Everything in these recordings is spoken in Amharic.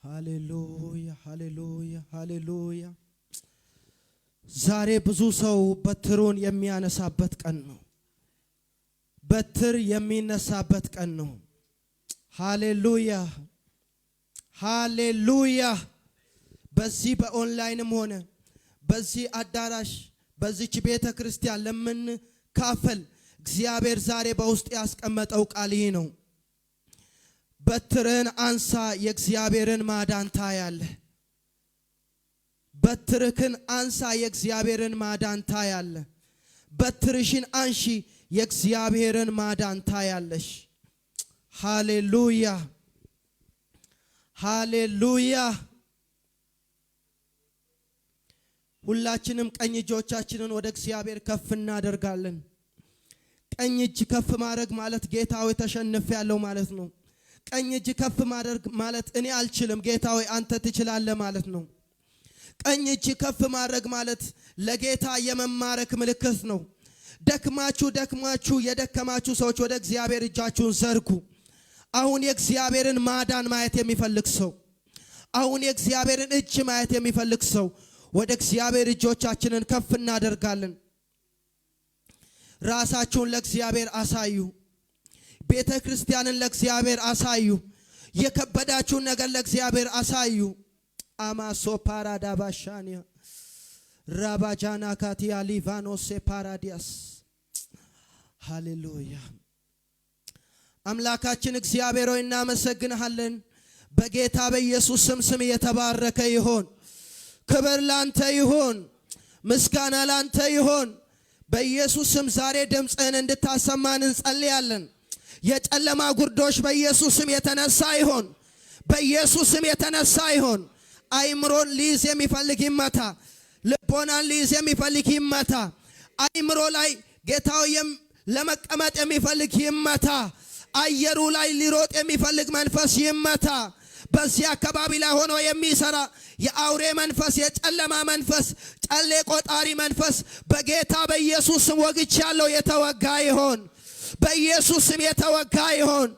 ሃሌሉያ ሃሌሉያ ሃሌሉያ። ዛሬ ብዙ ሰው በትሩን የሚያነሳበት ቀን ነው። በትር የሚነሳበት ቀን ነው። ሃሌሉያ ሃሌሉያ። በዚህ በኦንላይንም ሆነ በዚህ አዳራሽ በዚች ቤተ ክርስቲያን ለምን ካፈል እግዚአብሔር ዛሬ በውስጥ ያስቀመጠው ቃል ይህ ነው። በትርን አንሳ የእግዚአብሔርን ማዳን ታያለህ። በትርክን አንሳ የእግዚአብሔርን ማዳን ታያለህ። በትርሽን አንሺ የእግዚአብሔርን ማዳን ታያለሽ። ሃሌሉያ ሃሌሉያ። ሁላችንም ቀኝ እጆቻችንን ወደ እግዚአብሔር ከፍ እናደርጋለን። ቀኝ እጅ ከፍ ማድረግ ማለት ጌታ ሆይ ተሸንፌያለሁ ማለት ነው። ቀኝ እጅ ከፍ ማድረግ ማለት እኔ አልችልም ጌታ ሆይ አንተ ትችላለህ ማለት ነው። ቀኝ እጅ ከፍ ማድረግ ማለት ለጌታ የመማረክ ምልክት ነው። ደክማችሁ የደከማችሁ ሰዎች ወደ እግዚአብሔር እጃችሁን ዘርጉ። አሁን የእግዚአብሔርን ማዳን ማየት የሚፈልግ ሰው፣ አሁን የእግዚአብሔርን እጅ ማየት የሚፈልግ ሰው ወደ እግዚአብሔር እጆቻችንን ከፍ እናደርጋለን። ራሳችሁን ለእግዚአብሔር አሳዩ። ቤተ ክርስቲያንን ለእግዚአብሔር አሳዩ። የከበዳችሁን ነገር ለእግዚአብሔር አሳዩ። አማሶ ፓራዳባሻኒያ ራባጃና ካቲያ ሊቫኖስ ፓራዲያስ። ሃሌሉያ። አምላካችን እግዚአብሔር ሆይ እናመሰግንሃለን። በጌታ በኢየሱስ ስም የተባረከ ይሁን። ክብር ላንተ ይሁን፣ ምስጋና ላንተ ይሁን። በኢየሱስ ስም ዛሬ ድምጽህን እንድታሰማን እንጸልያለን። የጨለማ ጉርዶች በኢየሱስ ስም የተነሳ ይሁን፣ በኢየሱስ ስም የተነሳ ይሁን። አይምሮን ሊይዝ የሚፈልግ ይመታ፣ ልቦናን ሊይዝ የሚፈልግ ይመታ። አይምሮ ላይ ጌታው ለመቀመጥ የሚፈልግ ይመታ። አየሩ ላይ ሊሮጥ የሚፈልግ መንፈስ ይመታ። በዚህ አካባቢ ላይ ሆኖ የሚሰራ የአውሬ መንፈስ፣ የጨለማ መንፈስ፣ ጨሌ ቆጣሪ መንፈስ በጌታ በኢየሱስ ስም ወግቻለሁ። የተወጋ ይሁን፣ በኢየሱስ ስም የተወጋ ይሁን፣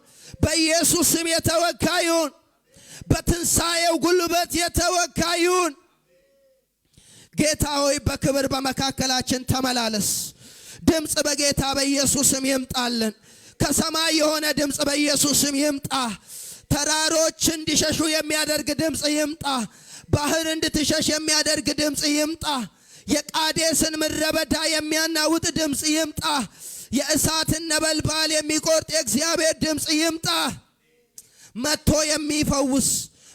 በኢየሱስ ስም የተወጋ ይሁን። በትንሣኤው ጉልበት የተወጋ ይሁን። ጌታ ሆይ በክብር በመካከላችን ተመላለስ። ድምጽ በጌታ በኢየሱስ ስም ይምጣልን። ከሰማይ የሆነ ድምጽ በኢየሱስ ስም ይምጣ። ተራሮች እንዲሸሹ የሚያደርግ ድምጽ ይምጣ። ባህር እንድትሸሽ የሚያደርግ ድምጽ ይምጣ። የቃዴስን ምድረ በዳ የሚያናውጥ ድምጽ ይምጣ። የእሳትን ነበልባል የሚቆርጥ የእግዚአብሔር ድምጽ ይምጣ። መጥቶ የሚፈውስ፣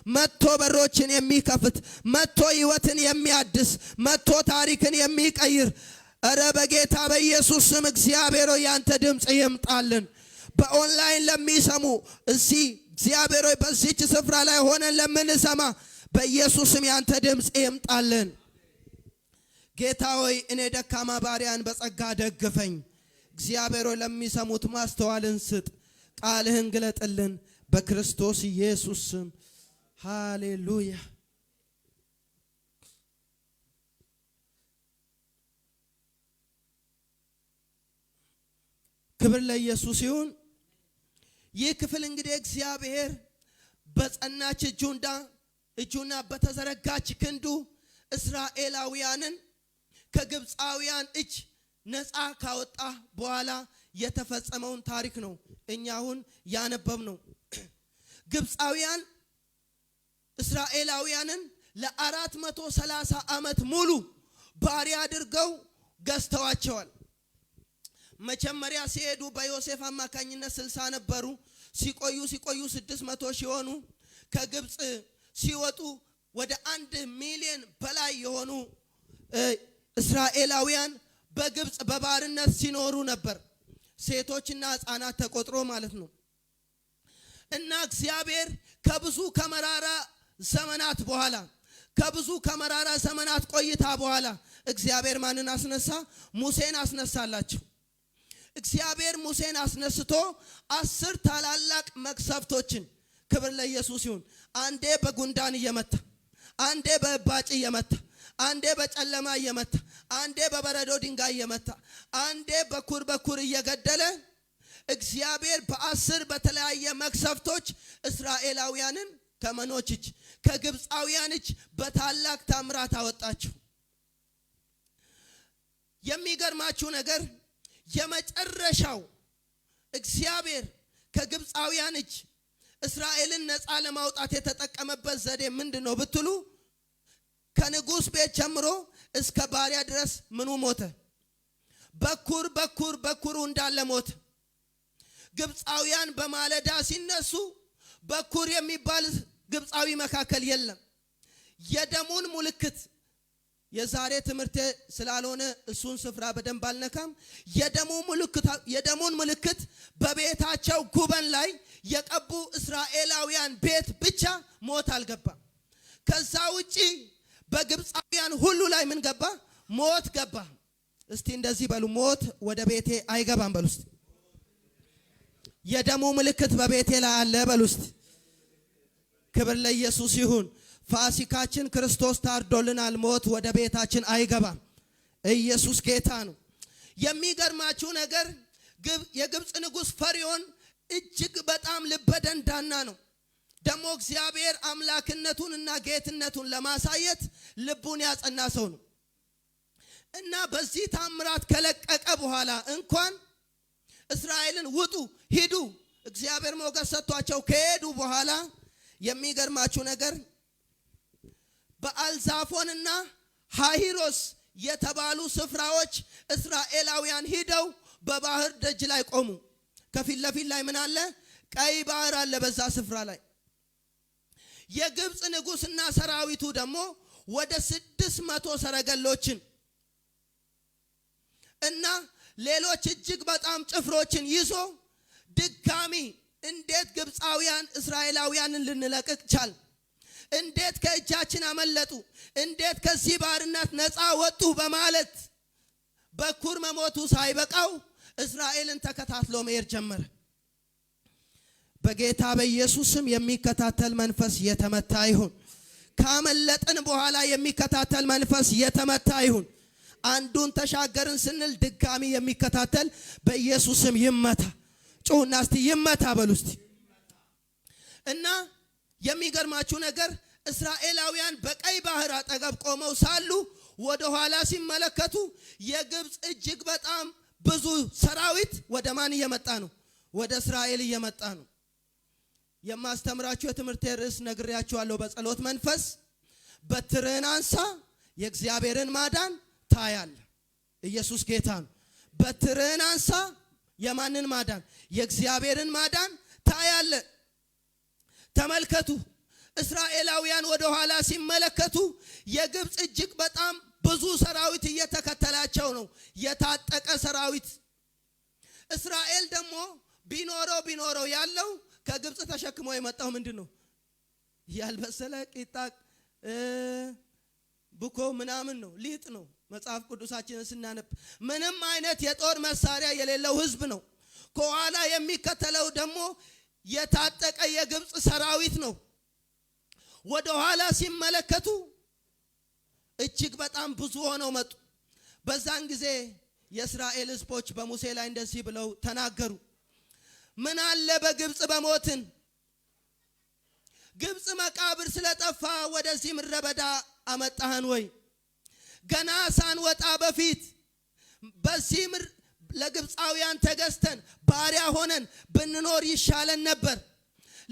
መጥቶ በሮችን የሚከፍት፣ መጥቶ ሕይወትን የሚያድስ፣ መጥቶ ታሪክን የሚቀይር እረ በጌታ በኢየሱስ ስም እግዚአብሔር ሆይ ያንተ ድምጽ ይምጣልን። በኦንላይን ለሚሰሙ እዚህ እግዚአብሔር ሆይ በዚህች ስፍራ ላይ ሆነን ለምንሰማ በኢየሱስ ስም ያንተ ድምጽ ይምጣልን። ጌታ ሆይ እኔ ደካማ ባሪያን በጸጋ ደግፈኝ። እግዚአብሔር ሆይ ለሚሰሙት ማስተዋልን ስጥ፣ ቃልህን ግለጥልን በክርስቶስ ኢየሱስ ስም ሃሌሉያ። ክብር ለኢየሱስ ይሁን። ይህ ክፍል እንግዲህ እግዚአብሔር በጸናች እጁና በተዘረጋች ክንዱ እስራኤላውያንን ከግብፃውያን እጅ ነፃ ካወጣ በኋላ የተፈጸመውን ታሪክ ነው እኛ አሁን ያነበብነው። ግብፃውያን እስራኤላውያንን ለ430 ዓመት ሙሉ ባሪያ አድርገው ገዝተዋቸዋል። መጀመሪያ ሲሄዱ በዮሴፍ አማካኝነት 60 ነበሩ። ሲቆዩ 600 ሲሆኑ ከግብፅ ሲወጡ ወደ 1 ሚሊዮን በላይ የሆኑ እስራኤላውያን በግብፅ በባርነት ሲኖሩ ነበር። ሴቶችና ሕፃናት ተቆጥሮ ማለት ነው። እና እግዚአብሔር ከብዙ ከመራራ ዘመናት ቆይታ በኋላ እግዚአብሔር ማንን አስነሳ? ሙሴን አስነሳላቸው። እግዚአብሔር ሙሴን አስነስቶ 10 ታላላቅ መቅሰፍቶችን፣ ክብር ለኢየሱስ ይሁን፣ አንዴ በጉንዳን እየመታ፣ አንዴ በእባጭ እየመታ፣ አንዴ በጨለማ እየመታ፣ አንዴ በበረዶ ድንጋይ እየመታ፣ አንዴ በኩር እግዚአብሔር በ10 በተለያየ መቅሰፍቶች እስራኤላውያንን ከመኖች እጅ ከግብፃውያን እጅ በታላቅ ታምራት አወጣቸው። የሚገርማችሁ ነገር የመጨረሻው እግዚአብሔር ከግብፃውያን እጅ እስራኤልን ነፃ ለማውጣት የተጠቀመበት ዘዴ ምንድነው ብትሉ ከንጉስ ቤት ጀምሮ እስከ ባሪያ ድረስ ምኑ ሞተ? በኩሩ እንዳለ ሞተ። ግብፃውያን በማለዳ ሲነሱ በኩር የሚባል ግብፃዊ መካከል የለም። የደሙን ምልክት የዛሬ ትምህርት ስላልሆነ እሱን ስፍራ በደንብ አልነካም። የደሙን ምልክት በቤታቸው ጉበን ላይ የቀቡ እስራኤላውያን ቤት ብቻ ሞት አልገባም። ከዛ ውጪ በግብፃውያን ሁሉ ላይ ምን ገባ? ሞት ገባ። እስቲ እንደዚህ በሉ፣ ሞት ወደ ቤቴ አይገባም በሉ እስቲ። የደሙ ምልክት በቤቴ ላይ አለ በሉ እስቲ። ክብር ለኢየሱስ ይሁን። ፋሲካችን ክርስቶስ ታርዶልናል። ሞት ወደ ቤታችን አይገባም። ኢየሱስ ጌታ ነው። የሚገርማችሁ ነገር የግብፅ ንጉስ ፈርዖን እጅግ በጣም ልበደንዳና ነው። ደግሞ እግዚአብሔር አምላክነቱንና ጌትነቱን ለማሳየት ልቡን ያጸና ሰው ነው እና በዚህ ታምራት ከለቀቀ በኋላ እንኳን እስራኤልን ውጡ ሂዱ እግዚአብሔር ሞገስ ሰጥቷቸው ከሄዱ በኋላ የሚገርማችሁ ነገር በአልዛፎንና ሃሂሮስ የተባሉ ስፍራዎች እስራኤላውያን ሂደው በባህር ደጅ ላይ ቆሙ። ከፊት ለፊት ላይ ምን አለ? ቀይ ባህር አለ በዛ ስፍራ ላይ። የግብፅ ንጉስና ሰራዊቱ ደግሞ ወደ 600 ሰረገሎችን እና ሌሎች እጅግ በጣም ጭፍሮችን ይዞ ድጋሚ እንዴት ግብፃውያን እስራኤላውያንን ልንለቅቅ ቻል? እንዴት ከእጃችን አመለጡ? እንዴት ከዚህ ባርነት ነፃ ወጡ? በማለት በኩር መሞቱ ሳይበቃው እስራኤልን ተከታትሎ መሄድ ጀመረ። በጌታ በኢየሱስም የሚከታተል መንፈስ የተመታ ይሁን። ካመለጥን በኋላ የሚከታተል መንፈስ የተመታ ይሁን። አንዱን ተሻገርን ስንል ድጋሚ የሚከታተል በኢየሱስም ይመታ። ጩና እስቲ ይመታ በሉ እስቲ። እና የሚገርማችሁ ነገር እስራኤላውያን በቀይ ባህር አጠገብ ቆመው ሳሉ ወደ ኋላ ሲመለከቱ የግብፅ እጅግ በጣም ብዙ ሰራዊት ወደ ማን እየመጣ ነው? ወደ እስራኤል እየመጣ ነው። የማስተምራችሁ የትምህርት ርዕስ ነግሬያችኋለሁ። በጸሎት መንፈስ በትርህን አንሳ የእግዚአብሔርን ማዳን ታያለ። ኢየሱስ ጌታ ነው። በትርህን አንሳ የማንን ማዳን? የእግዚአብሔርን ማዳን ታያለ። ተመልከቱ። እስራኤላውያን ወደ ኋላ ሲመለከቱ የግብፅ እጅግ በጣም ብዙ ሰራዊት እየተከተላቸው ነው፣ የታጠቀ ሰራዊት። እስራኤል ደግሞ ቢኖረው ያለው ከግብፅ ተሸክሞ የመጣው ምንድነው? ያልበሰለ ቂጣ ቡኮ ምናምን ነው፣ ሊጥ ነው። መጽሐፍ ቅዱሳችንን ስናነብ ምንም አይነት የጦር መሳሪያ የሌለው ህዝብ ነው። ከኋላ የሚከተለው ደግሞ የታጠቀ የግብፅ ሰራዊት ነው። ወደ ኋላ ሲመለከቱ እጅግ በጣም ብዙ ሆነው መጡ። በዛን ጊዜ የእስራኤል ህዝቦች በሙሴ ላይ እንደዚህ ብለው ተናገሩ። ምን አለ በግብፅ በሞትን? ግብፅ መቃብር ስለጠፋ ወደዚህ ምድረ በዳ አመጣህን ወይ? ገና ሳንወጣ በፊት በዚህ ምድር ለግብፃውያን ተገዝተን ባሪያ ሆነን ብንኖር ይሻለን ነበር።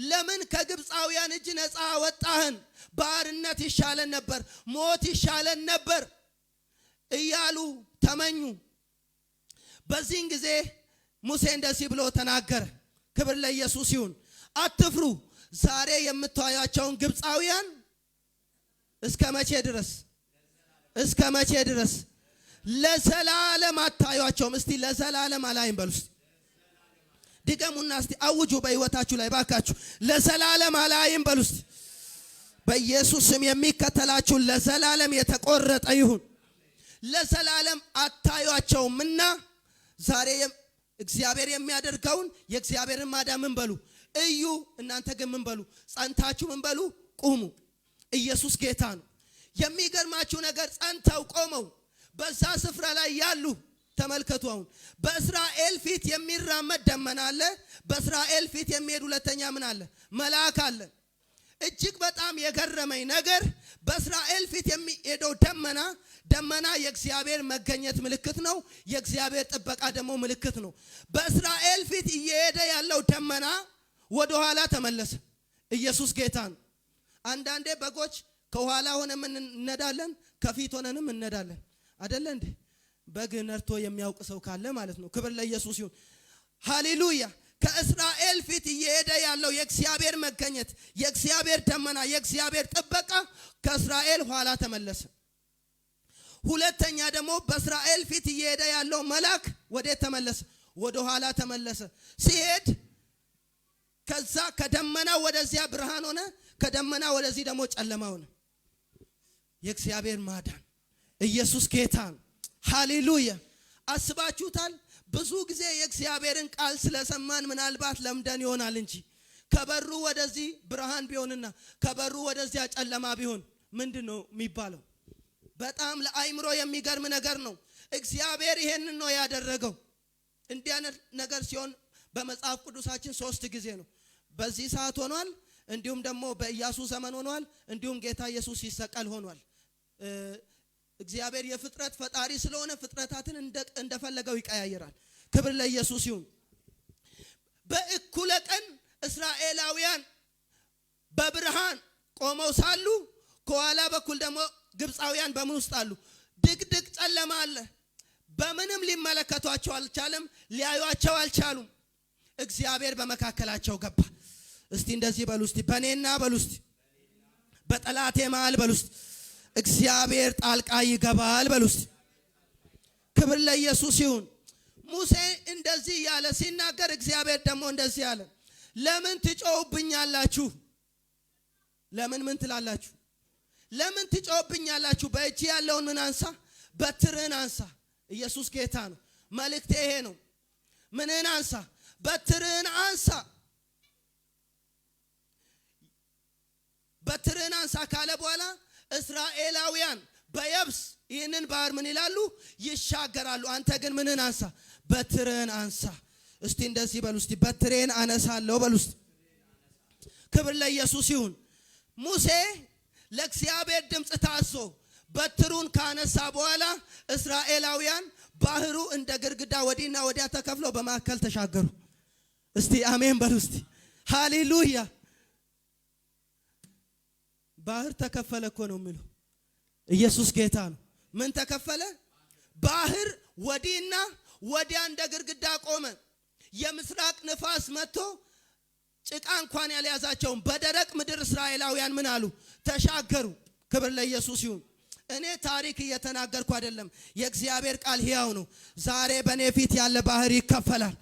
ለምን ከግብፃውያን እጅ ነፃ ወጣህን? ባርነት ይሻለን ነበር፣ ሞት ይሻለን ነበር እያሉ ተመኙ። በዚህን ጊዜ ሙሴ እንደዚህ ብሎ ተናገረ። ክብር ለኢየሱስ ይሁን። አትፍሩ። ዛሬ የምታዩአቸውን ግብፃውያን እስከ መቼ ድረስ? እስከ መቼ ድረስ? ለዘላለም አታዩአቸውም። እስቲ ለዘላለም አላይም በሉ። ድገሙና እስቲ አውጁ በህይወታችሁ ላይ ባካችሁ። ለዘላለም አላይም በሉ። በኢየሱስ ስም የሚከተላችሁ ለዘላለም የተቆረጠ ይሁን። ለዘላለም አታዩአቸውምና ዛሬ እግዚአብሔር የሚያደርገውን የእግዚአብሔርን ማዳን ምን በሉ እዩ። እናንተ ግን ምን በሉ? ጸንታችሁ ምን በሉ? ቁሙ። ኢየሱስ ጌታ ነው። የሚገርማችሁ ነገር ጸንተው ቆመው በዛ ስፍራ ላይ ያሉ ተመልከቱ። አሁን በእስራኤል ፊት የሚራመድ ደመና አለ። በእስራኤል ፊት የሚሄድ ሁለተኛ ምን አለ? መልአክ አለ። እጅግ በጣም የገረመኝ ነገር በእስራኤል ፊት የሚሄደው ደመና የእግዚአብሔር መገኘት ምልክት ነው። የእግዚአብሔር ጥበቃ ደግሞ ምልክት ነው። በእስራኤል ፊት እየሄደ ያለው ደመና ወደ ኋላ ተመለሰ። ኢየሱስ ጌታ ነው። አንዳንዴ በጎች ከኋላ ሆነን እንነዳለን፣ ከፊት ሆነንም እንነዳለን አይደለ እንዴ? በግ ነርቶ የሚያውቅ ሰው ካለ ማለት ነው። ክብር ለኢየሱስ ይሁን። ሃሌሉያ። ከእስራኤል ፊት እየሄደ ያለው የእግዚአብሔር መገኘት፣ የእግዚአብሔር ደመና፣ የእግዚአብሔር ጥበቃ ከእስራኤል ኋላ ተመለሰ። ሁለተኛ ደግሞ በእስራኤል ፊት እየሄደ ያለው መልአክ ወዴት ተመለሰ? ወደ ኋላ ተመለሰ። ሲሄድ ከዛ ከደመና ወደዚያ ብርሃን ሆነ፣ ከደመና ወደዚህ ደግሞ ጨለማ ሆነ። የእግዚአብሔር ማዳን። ኢየሱስ ጌታ ነው። ሃሌሉያ። አስባችሁታል? ብዙ ጊዜ የእግዚአብሔርን ቃል ስለሰማን ምናልባት ለምደን ይሆናል እንጂ ከበሩ ወደዚህ ብርሃን ቢሆንና ከበሩ ወደዚያ ጨለማ ቢሆን ምንድነው የሚባለው? በጣም ለአይምሮ የሚገርም ነገር ነው። እግዚአብሔር ይሄንን ነው ያደረገው። እንዲህ አይነት ነገር ሲሆን በመጽሐፍ ቅዱሳችን 3 ጊዜ ነው። በዚህ ሰዓት ሆኗል፣ እንዲሁም ደግሞ በኢያሱ ዘመን ሆኗል፣ እንዲሁም ጌታ ኢየሱስ ሲሰቀል ሆኗል። እግዚአብሔር የፍጥረት ፈጣሪ ስለሆነ ፍጥረታትን እንደፈለገው ይቀያየራል። ክብር ለኢየሱስ ይሁን። በእኩለ ቀን እስራኤላውያን በብርሃን ቆመው ሳሉ ከኋላ በኩል ደግሞ ግብፃውያን በምን ውስጥ አሉ? ድቅድቅ ጨለማ አለ። በምንም ሊመለከቷቸው አልቻለም፣ ሊያዩአቸው አልቻሉም። እግዚአብሔር በመካከላቸው ገባ። እስቲ እንደዚህ በሉ እስቲ፣ በኔና በሉ እስቲ፣ በጠላቴ መሃል በሉ እስቲ፣ እግዚአብሔር ጣልቃ ይገባል በሉ እስቲ። ክብር ለኢየሱስ ይሁን። ሙሴ እንደዚህ ያለ ሲናገር እግዚአብሔር ደግሞ እንደዚህ ያለ፣ ለምን ትጮውብኛላችሁ? ለምን ምን ትላላችሁ? ለምን ትጮውብኛላችሁ? በእጅ ያለውን ምን አንሳ? በትርን አንሳ። ኢየሱስ ጌታ ነው። መልእክቴ ይሄ ነው። ምንን አንሳ? በትርን አንሳ። በትርን አንሳ ካለ በኋላ እስራኤላውያን በየብስ ይህንን ባህር ምን ይላሉ? ይሻገራሉ። አንተ ግን ምንን አንሳ? በትርን አንሳ። እስቲ እንደዚህ በሉ እስቲ፣ በትሬን አነሳለሁ በሉ እስቲ። ክብር ለኢየሱስ ይሁን። ሙሴ ለእግዚአብሔር ድምፅ ታዞ በትሩን ካነሳ በኋላ እስራኤላውያን ባህሩ እንደ ግርግዳ ወዲና ወዲያ ተከፍሎ በመካከል ተሻገሩ። እስቲ አሜን በሉ እስቲ። ሃሌሉያ። ባህር ተከፈለ እኮ ነው የሚለው። ኢየሱስ ጌታ ነው። ምን ተከፈለ? ባህር ወዲና ወዲያ እንደ ግርግዳ ቆመ። የምስራቅ ንፋስ መጥቶ ጭቃ እንኳን ያልያዛቸውን በደረቅ ምድር እስራኤላውያን ምን አሉ? ተሻገሩ። ክብር ለኢየሱስ ይሁን። እኔ ታሪክ እየተናገርኩ አይደለም። የእግዚአብሔር ቃል ሕያው ነው። ዛሬ በእኔ ፊት ያለ ባህር ይከፈላል።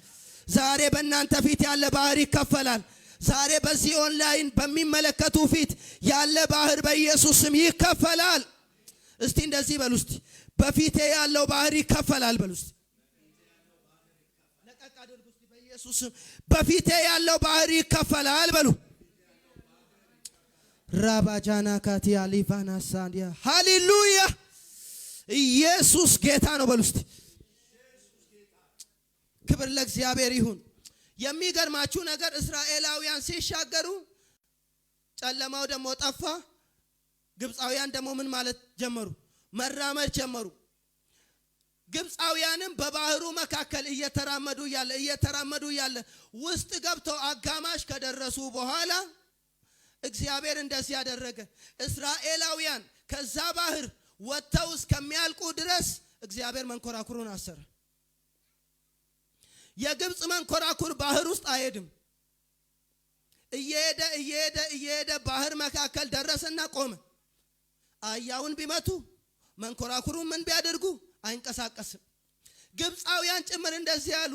ዛሬ በእናንተ ፊት ያለ ባህር ይከፈላል። ዛሬ በዚህ ኦንላይን በሚመለከቱ ፊት ያለ ባህር በኢየሱስ ስም ይከፈላል። እስቲ እንደዚህ በሉ እስቲ፣ በፊቴ ያለው ባህር ይከፈላል በሉ እስቲ። ለቀቅ አድርጉ እስቲ። በኢየሱስ ስም በፊቴ ያለው ባህር ይከፈላል በሉ። ራባጃና ካቲያ ሊቫና ሳንዲያ። ሃሌሉያ። ኢየሱስ ጌታ ነው በሉ እስቲ። ክብር ለእግዚአብሔር ይሁን። የሚገርማችሁ ነገር እስራኤላውያን ሲሻገሩ ጨለማው ደግሞ ጠፋ። ግብፃውያን ደግሞ ምን ማለት ጀመሩ? መራመድ ጀመሩ። ግብፃውያንም በባህሩ መካከል እየተራመዱ ያለ ውስጥ ገብተው አጋማሽ ከደረሱ በኋላ እግዚአብሔር እንደዚህ ያደረገ፣ እስራኤላውያን ከዛ ባህር ወጥተው እስከሚያልቁ ድረስ እግዚአብሔር መንኮራኩሩን አሰረ። የግብፅ መንኮራኩር ባህር ውስጥ አይሄድም። እየሄደ ባህር መካከል ደረሰና ቆመ። አያውን ቢመቱ መንኮራኩሩ ምን ቢያደርጉ አይንቀሳቀስም። ግብፃውያን ጭምር እንደዚህ ያሉ፣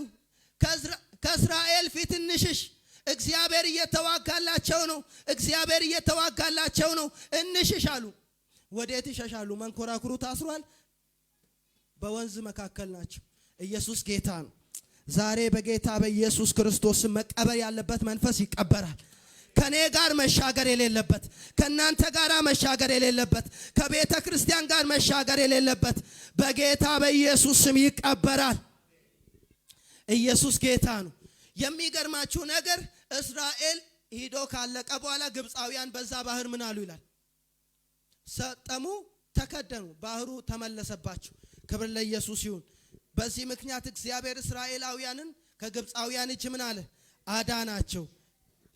ከእስራኤል ፊት እንሽሽ፣ እግዚአብሔር እየተዋጋላቸው ነው፣ እግዚአብሔር እየተዋጋላቸው ነው፣ እንሽሽ አሉ። ወዴት ይሸሻሉ? መንኮራኩሩ ታስሯል። በወንዝ መካከል ናቸው። ኢየሱስ ጌታ ነው። ዛሬ በጌታ በኢየሱስ ክርስቶስ መቀበር ያለበት መንፈስ ይቀበራል። ከኔ ጋር መሻገር የሌለበት፣ ከናንተ ጋር መሻገር የሌለበት፣ ከቤተ ክርስቲያን ጋር መሻገር የሌለበት በጌታ በኢየሱስ ስም ይቀበራል። ኢየሱስ ጌታ ነው። የሚገርማችሁ ነገር እስራኤል ሄዶ ካለቀ በኋላ ግብፃውያን በዛ ባህር ምን አሉ ይላል? ሰጠሙ፣ ተከደኑ፣ ባህሩ ተመለሰባቸው። ክብር ለኢየሱስ ይሁን። በዚህ ምክንያት እግዚአብሔር እስራኤላውያንን ከግብፃውያን እጅ ምን አለ? አዳናቸው።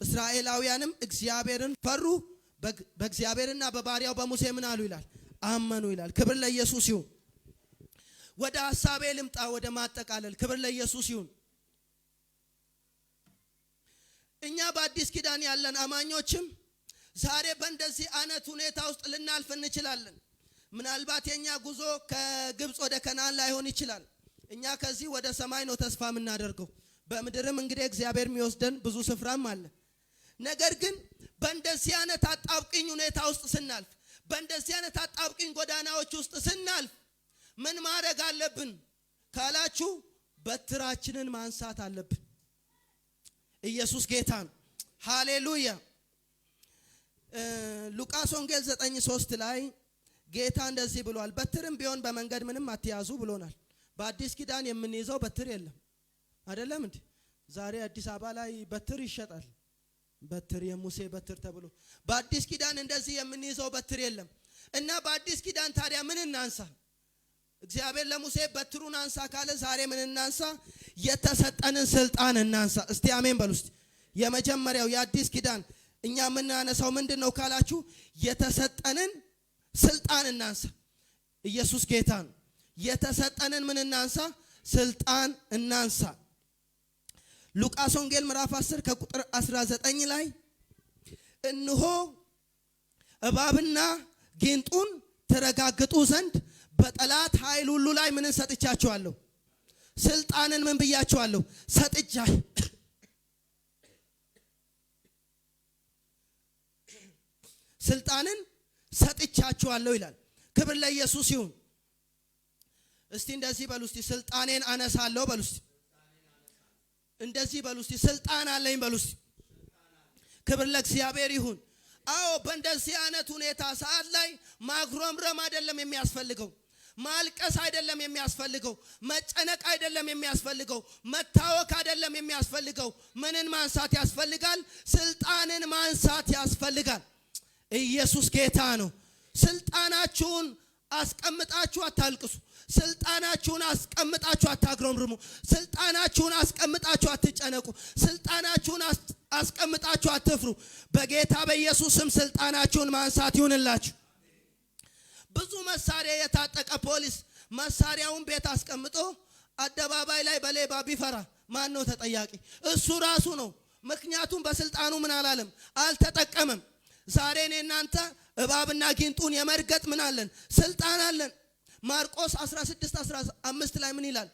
እስራኤላውያንም እግዚአብሔርን ፈሩ፣ በእግዚአብሔርና በባሪያው በሙሴ ምን አሉ ይላል? አመኑ ይላል። ክብር ለኢየሱስ ይሁን። ወደ ሐሳቤ ልምጣ፣ ወደ ማጠቃለል። ክብር ለኢየሱስ ይሁን። እኛ በአዲስ ኪዳን ያለን አማኞችም ዛሬ በእንደዚህ አይነት ሁኔታ ውስጥ ልናልፍ እንችላለን። ምናልባት የኛ ጉዞ ከግብፅ ወደ ከነዓን ላይሆን ይችላል። እኛ ከዚህ ወደ ሰማይ ነው ተስፋ የምናደርገው። በምድርም እንግዲህ እግዚአብሔር የሚወስደን ብዙ ስፍራም አለ። ነገር ግን በእንደዚህ አይነት አጣብቂኝ ሁኔታ ውስጥ ስናልፍ፣ በእንደዚህ አይነት አጣብቂኝ ጎዳናዎች ውስጥ ስናልፍ ምን ማድረግ አለብን ካላችሁ፣ በትራችንን ማንሳት አለብን። ኢየሱስ ጌታ ነው። ሃሌሉያ። ሉቃስ ወንጌል 9:3 ላይ ጌታ እንደዚህ ብሏል፣ በትርም ቢሆን በመንገድ ምንም አትያዙ ብሎናል። በአዲስ ኪዳን የምንይዘው በትር የለም አይደለም እንዴ? ዛሬ አዲስ አበባ ላይ በትር ይሸጣል። በትር የሙሴ በትር ተብሎ በአዲስ ኪዳን እንደዚህ የምንይዘው በትር የለም። እና በአዲስ ኪዳን ታዲያ ምን እናንሳ? እግዚአብሔር ለሙሴ በትሩን አንሳ ካለ ዛሬ ምን እናንሳ? የተሰጠንን ስልጣን እናንሳ። እስቲ አሜን በሉ። እስቲ የመጀመሪያው የአዲስ ኪዳን እኛ የምናነሳው ምንድነው ካላችሁ፣ የተሰጠንን ስልጣን እናንሳ። ኢየሱስ ጌታ ነው። የተሰጠንን ምን እናንሳ? ስልጣን እናንሳ። ሉቃስ ወንጌል ምዕራፍ 10 ከቁጥር 19 ላይ እነሆ እባብና ጊንጡን ተረጋግጡ ዘንድ በጠላት ኃይል ሁሉ ላይ ምን ሰጥቻችኋለሁ? ስልጣንን ምን ብያችኋለሁ? ስልጣንን ሰጥቻችኋለሁ ይላል። ክብር ለኢየሱስ ይሁን። እስቲ እንደዚህ በሉ። እስቲ ስልጣኔን አነሳለሁ በሉ። እስቲ እንደዚህ በሉ። እስቲ ስልጣን አለኝ በሉ። እስቲ ክብር ለእግዚአብሔር ይሁን። አዎ በእንደዚህ አይነት ሁኔታ ሰዓት ላይ ማግሮምረም አይደለም የሚያስፈልገው፣ ማልቀስ አይደለም የሚያስፈልገው፣ መጨነቅ አይደለም የሚያስፈልገው፣ መታወክ አይደለም የሚያስፈልገው። ምንን ማንሳት ያስፈልጋል? ስልጣንን ማንሳት ያስፈልጋል። ኢየሱስ ጌታ ነው። ስልጣናችሁን አስቀምጣችሁ አታልቅሱ። ስልጣናችሁን አስቀምጣችሁ አታግሮምርሙ። ስልጣናችሁን አስቀምጣችሁ አትጨነቁ። ስልጣናችሁን አስቀምጣችሁ አትፍሩ። በጌታ በኢየሱስም ስልጣናችሁን ማንሳት ይሁንላችሁ። ብዙ መሳሪያ የታጠቀ ፖሊስ መሳሪያውን ቤት አስቀምጦ አደባባይ ላይ በሌባ ቢፈራ ማን ነው ተጠያቂ? እሱ ራሱ ነው። ምክንያቱም በስልጣኑ ምን አላለም? አልተጠቀመም። ዛሬ እኔ እናንተ እባብና ጊንጡን የመርገጥ ምን አለን? ስልጣን አለን። ማርቆስ 16:15 ላይ ምን ይላል?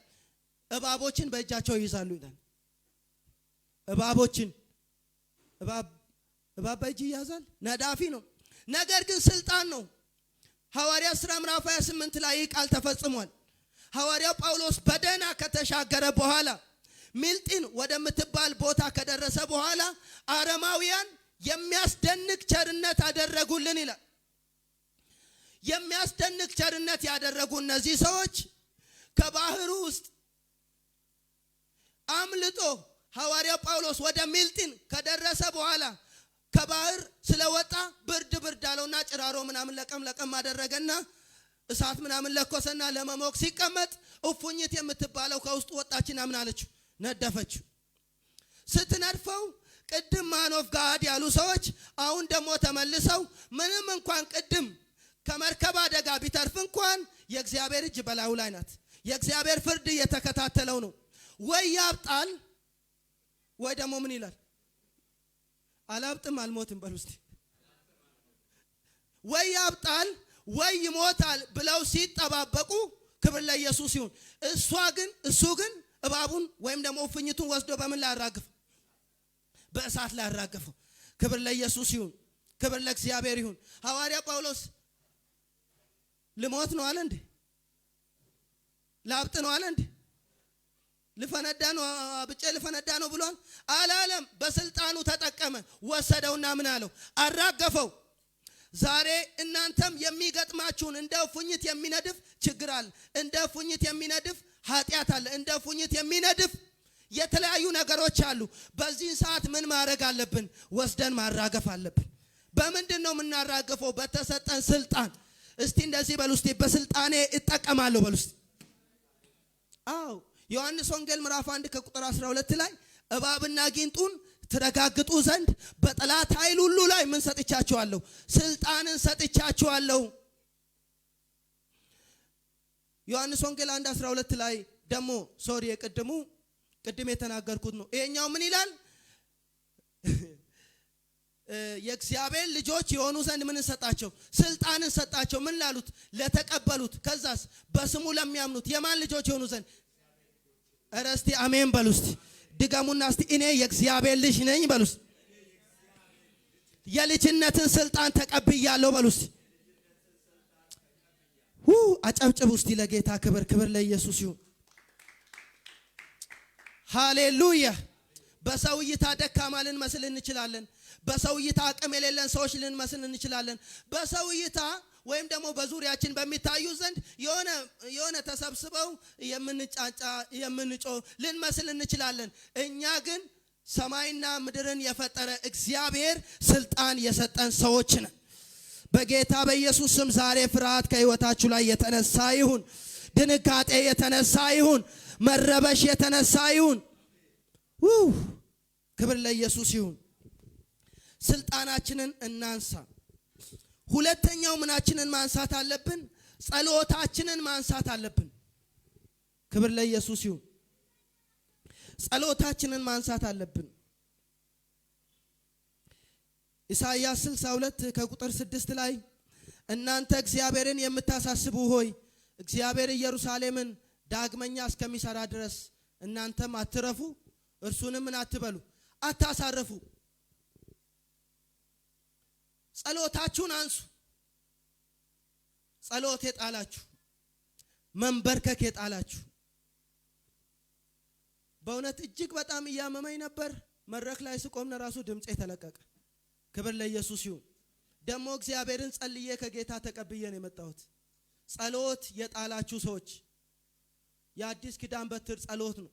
እባቦችን በእጃቸው ይይዛሉ ይላል። እባቦችን እባብ በእጅ ይያዛል፣ ነዳፊ ነው። ነገር ግን ስልጣን ነው። ሐዋርያት ሥራ ምዕራፍ 28 ላይ ቃል ተፈጽሟል። ሐዋርያው ጳውሎስ በደህና ከተሻገረ በኋላ ሚልጢን ወደምትባል ቦታ ከደረሰ በኋላ አረማውያን የሚያስደንቅ ቸርነት አደረጉልን ይላል። የሚያስደንቅ ቸርነት ያደረጉ እነዚህ ሰዎች ከባህሩ ውስጥ አምልጦ ሐዋርያው ጳውሎስ ወደ ሚልጢን ከደረሰ በኋላ ከባህር ስለወጣ ብርድ አለውና ጭራሮ ምናምን ለቀም አደረገና እሳት ምናምን ለኮሰና ለመሞቅ ሲቀመጥ እፉኝት የምትባለው ከውስጡ ወጣችና ምን አለችው? ነደፈችው። ስትነድፈው ቅድም ማን ኦፍ ጋድ ያሉ ሰዎች አሁን ደግሞ ተመልሰው ምንም እንኳን ቅድም ከመርከብ አደጋ ቢተርፍ እንኳን የእግዚአብሔር እጅ በላዩ ላይ ናት። የእግዚአብሔር ፍርድ እየተከታተለው ነው። ወይ ያብጣል ወይ ደግሞ ምን ይላል? አላብጥም አልሞትም በሉ እስቲ። ወይ ያብጣል ወይ ይሞታል ብለው ሲጠባበቁ ክብር ለኢየሱስ ይሁን። እሱ ግን እባቡን ወይም ደግሞ እፉኝቱን ወስዶ በምን ላይ አራግፍ? በእሳት ላይ አራገፈው። ክብር ለኢየሱስ ይሁን። ክብር ለእግዚአብሔር ይሁን። ሐዋርያ ጳውሎስ ልሞት ነው አለ እንዴ? ላብጥ ነው አለ እንዴ? ልፈነዳ ነው አብጬ ልፈነዳ ነው ብሏል አላለም። በስልጣኑ ተጠቀመ። ወሰደውና ምን አለው? አራገፈው። ዛሬ እናንተም የሚገጥማችሁን እንደ እፉኝት የሚነድፍ ችግር አለ። እንደ እፉኝት የሚነድፍ ኃጢአት አለ። እንደ እፉኝት የሚነድፍ የተለያዩ ነገሮች አሉ። በዚህ ሰዓት ምን ማድረግ አለብን? ወስደን ማራገፍ አለብን። በምንድን ነው የምናራገፈው? በተሰጠን ስልጣን። እስቲ እንደዚህ በሉ እስቲ በስልጣኔ እጠቀማለሁ በሉ እስቲ። አዎ ዮሐንስ ወንጌል ምዕራፍ 1 ከቁጥር 12 ላይ እባብና ጊንጡን ትረጋግጡ ዘንድ በጠላት ኃይል ሁሉ ላይ ምን ሰጥቻችኋለሁ? ስልጣንን ሰጥቻችኋለሁ። ዮሐንስ ወንጌል 1:12 ላይ ደግሞ ቅድም የተናገርኩት ነው። ይሄኛው ምን ይላል? የእግዚአብሔር ልጆች የሆኑ ዘንድ ምን ሰጣቸው? ስልጣንን ሰጣቸው። ምን ላሉት? ለተቀበሉት። ከዛስ በስሙ ለሚያምኑት። የማን ልጆች የሆኑ ዘንድ? ኧረ እስቲ አሜን በሉ እስቲ። ድገሙና እስቲ እኔ የእግዚአብሔር ልጅ ነኝ በሉ እስቲ። የልጅነትን ስልጣን ተቀብያለሁ በሉ እስቲ። አጨብጭቡ እስቲ ለጌታ ክብር። ክብር ለኢየሱስ ይሁን። ሃሌሉያ። በሰው እይታ ደካማ ልንመስል እንችላለን። በሰው እይታ አቅም የሌለን ሰዎች ልንመስል እንችላለን። በሰው እይታ ወይም ደግሞ በዙሪያችን በሚታዩ ዘንድ የሆነ ተሰብስበው የምንጫጫ የምንጮህ ልንመስል እንችላለን። እኛ ግን ሰማይና ምድርን የፈጠረ እግዚአብሔር ስልጣን የሰጠን ሰዎች ነን። በጌታ በኢየሱስ ስም ዛሬ ፍርሃት ከህይወታችሁ ላይ የተነሳ ይሁን። ድንጋጤ የተነሳ ይሁን። መረበሽ የተነሳ ይሁን። ክብር ለኢየሱስ ይሁን። ስልጣናችንን እናንሳ። ሁለተኛው ምናችንን ማንሳት አለብን? ጸሎታችንን ማንሳት አለብን። ክብር ለኢየሱስ ይሁን። ጸሎታችንን ማንሳት አለብን። ኢሳይያስ 62 ከቁጥር 6 ላይ እናንተ እግዚአብሔርን የምታሳስቡ ሆይ እግዚአብሔር ኢየሩሳሌምን ዳግመኛ እስከሚሰራ ድረስ እናንተም አትረፉ፣ እርሱንም ምን አትበሉ፣ አታሳርፉ። ጸሎታችሁን አንሱ። ጸሎት የጣላችሁ፣ መንበርከክ የጣላችሁ፣ በእውነት እጅግ በጣም እያመመኝ ነበር። መድረክ ላይ ስቆም ራሱ ድምጼ ተለቀቀ። ክብር ለኢየሱስ ይሁን። ደግሞ እግዚአብሔርን ጸልዬ ከጌታ ተቀብዬ ነው የመጣሁት። ጸሎት የጣላችሁ ሰዎች የአዲስ ኪዳን በትር ጸሎት ነው።